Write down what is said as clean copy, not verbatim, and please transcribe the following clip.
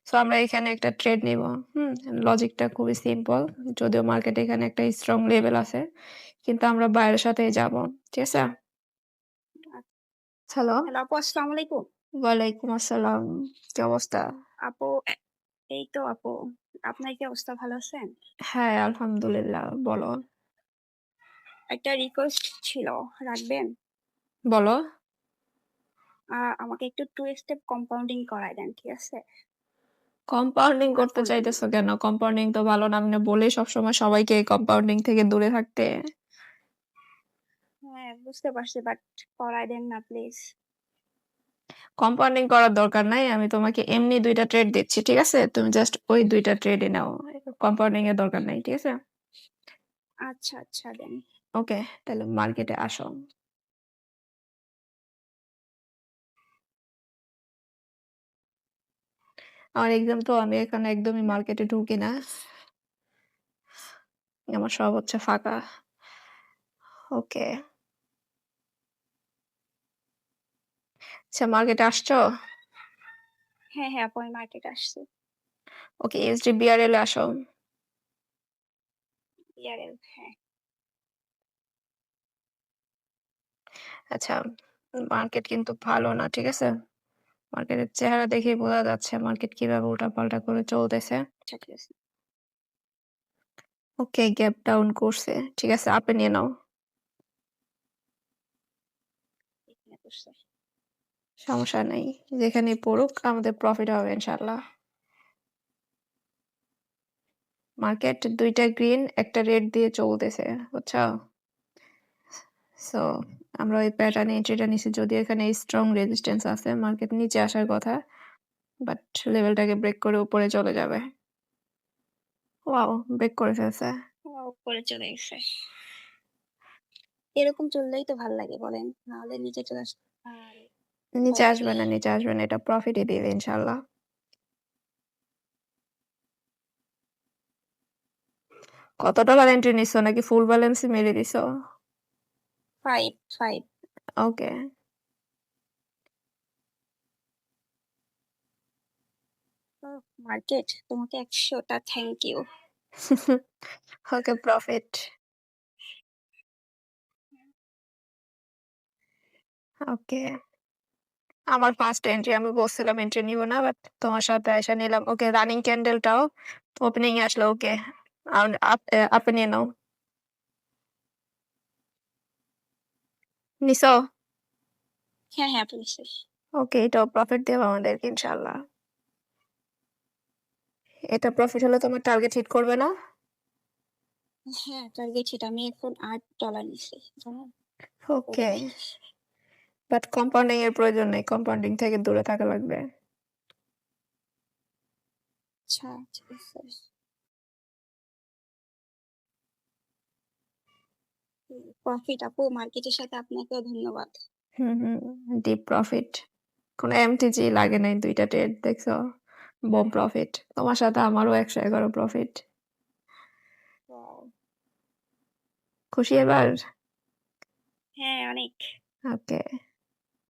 So আমরা এখানে একটা ট্রেড নিব। লজিকটা খুবই সিম্পল। যদিও মার্কেটে এখানে একটা স্ট্রং লেভেল আছে। কিন্তু আমরা বাইরের সাথেই যাব। ঠিক আছে? হ্যালো। হ্যালো আপু, আসসালামু আলাইকুম। ওয়ালাইকুম আসসালাম। কি অবস্থা? আপু এই তো আপু। আপনার কি অবস্থা, ভালো আছেন? হ্যাঁ, আলহামদুলিল্লাহ। বলো। একটা রিকোয়েস্ট ছিল, রাখবেন? বলো। আমাকে একটু 2 স্টেপ কম্পাউন্ডিং করায় দেন, ঠিক আছে? কম্পাউন্ডিং আমার করতে ফোনটা চাইতেছো নিয়ে। কেন? কম্পাউন্ডিং তো ভালো না। আমি না বলি সবসময় সবাইকে কম্পাউন্ডিং থেকে দূরে থাকতে। হ্যাঁ, বুঝতে পারছি, বাট করায় দেন না প্লিজ। কম্পাউন্ডিং করার দরকার নাই। আমি তোমাকে এমনি ২ টা ট্রেড দিচ্ছি। ঠিক আছে? তুমি জাস্ট ওই ২ টা ট্রেডই নাও। কম্পাউন্ডিং এর দরকার নাই। ঠিক আছে? আচ্ছা, আচ্ছা দেন। ওকে, তাহলে মার্কেটে আসো। আমার এক্সাম তো আমি এখানে একদমই মার্কেটে ঢুকি না। আমার সব হচ্ছে ফাঁকা। ওকে। আচ্ছা মার্কেটে আসছো? হ্যাঁ, হ্যাঁ আপু, আমি মার্কেটে আসছি। ওকে, ইউএসডি বিআরএল এ আসো। বিআরএল, হ্যাঁ। আচ্ছা, মার্কেট কিন্তু ভালো না। ঠিক আছে? মার্কেটের চেহারা দেখেই বোঝা যাচ্ছে মার্কেট কিভাবে উল্টাপাল্টা করে চলতেছে। আচ্ছা, ঠিক আছে। ওকে, গ্যাপ ডাউন করছে। ঠিক আছে, আপে নিয়ে নাও। এখানে বসছে। সমস্যা নেই। যেখানেই পড়ুক আমাদের প্রফিট হবে ইনশাআল্লাহ। মার্কেট ২ টা গ্রিন, একটা রেড দিয়ে চলতেছে। বুঝছো? সো আমরা ওই প্যাটার্নে এন্ট্রিটা নিছি। যদিও এখানে স্ট্রং রেজিস্ট্যান্স আছে। মার্কেট নিচে আসার কথা। বাট লেভেলটাকে ব্রেক করে উপরে চলে যাবে। ওয়াও! ব্রেক করে ফেলছে। উপরে চলে গেছে। এরকম চললেই তো ভাল লাগে বলেন, নাহলে নিচে চলে আসে। আরে নিচে ভয় আসবে লাগে। না, নিচে আসবে না। এটা প্রফিটই দিবে ইনশাআল্লাহ। কত ডলার এন্ট্রি নিছো নাকি ফুল ব্যালেন্সই মেরে দিছো? 5, 5। ওকে। মার্কেট, তোমাকে ১০০ টা thank you. Okay, profit. Okay. আমার ফার্স্ট এন্ট্রি। আমি বলছিলাম এন্ট্রি নিব না, বাট তোমার সাথে আইসা নিলাম। ওকে, রানিং ক্যান্ডেলটাও ওপেনিং এ আসলো। ওকে, আপে নিয়ে নাও। নিছো? হ্যাঁ, হ্যাঁ আপু, নিশ্চয়ই। ওকে, এটাও প্রফিট দেবে আমাদেরকে ইনশাআল্লাহ। এটা প্রফিট হলে তোমার টার্গেট হিট করবে না? হ্যাঁ, টার্গেট হিট। আমি এখন $8 নিছি, জানেন? ওকে, ওপেনিং। বাট কম্পাউন্ডিং এর প্রয়োজন নেই। কম্পাউন্ডিং থেকে দূরে থাকা লাগবে। আচ্ছা, ঠিক আছে। প্রফিট আপু, মার্কেটের সাথে আপনাকেও ধন্যবাদ। Deep profit. কোনো এমটিজি লাগে নাই। ২ টা ট্রেড দেখছো? Bomb profit. তোমার সাথে আমারও ১১১ প্রফিট। ওয়াও! খুশি এবার? হ্যাঁ, অনেক। ওকে।